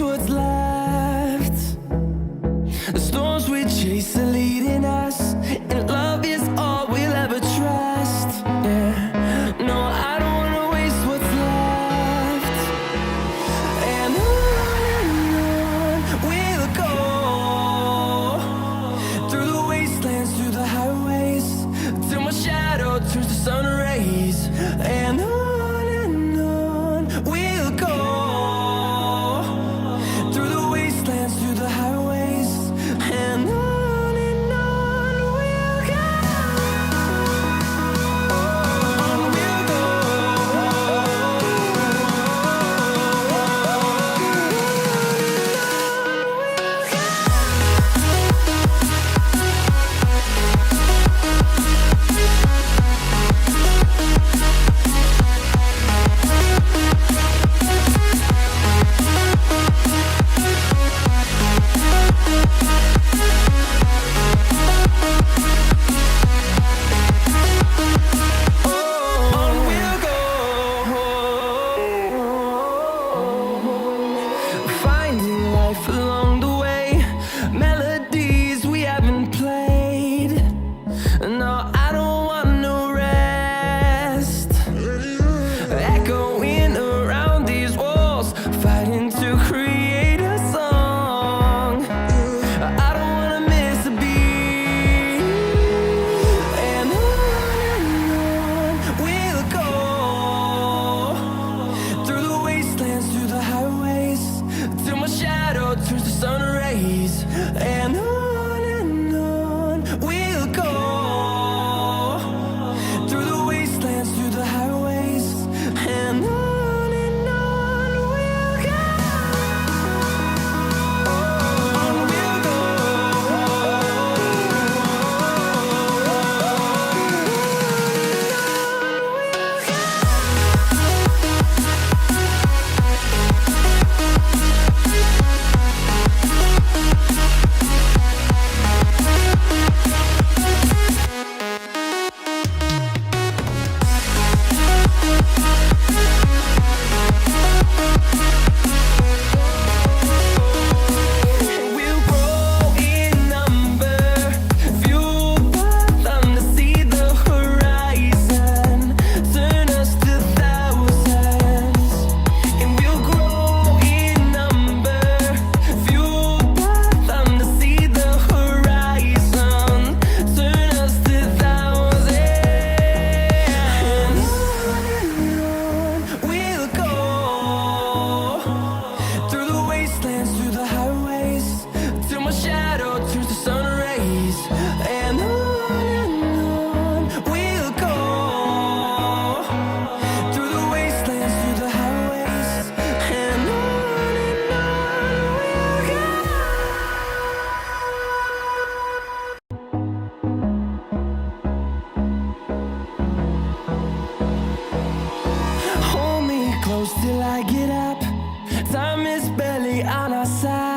what's left. The storms we chase are leading us, and love is all we'll ever trust. Yeah, no, I don't wanna waste what's left. And on we'll go, through the wastelands, through the highways, till my shadow turns to sun rays. And on we'll go, through the wastelands, through the highways, and on we'll go. On we'll go. Finding life along the way, melodies we haven't played. No, I don't want no rest. Echoing around these walls, fighting to create a song. I don't wanna miss a beat. And on we'll go, through the wastelands, through the highways, till my shadow turns to sun rays. And on we'll go, through the wastelands, through the highways, and on we'll go. On we'll go. We'll grow in number, fueled by them to see the horizon, turn us to thousands. And we'll grow in number, fueled by them to see the horizon, turn us to thousands. And on we'll go, through the wastelands, through the highways, till my shadow turns to sun rays. And on we'll go, through the wastelands, through the highways, and on we'll go. Hold me close till I get up. Time is barely on our side.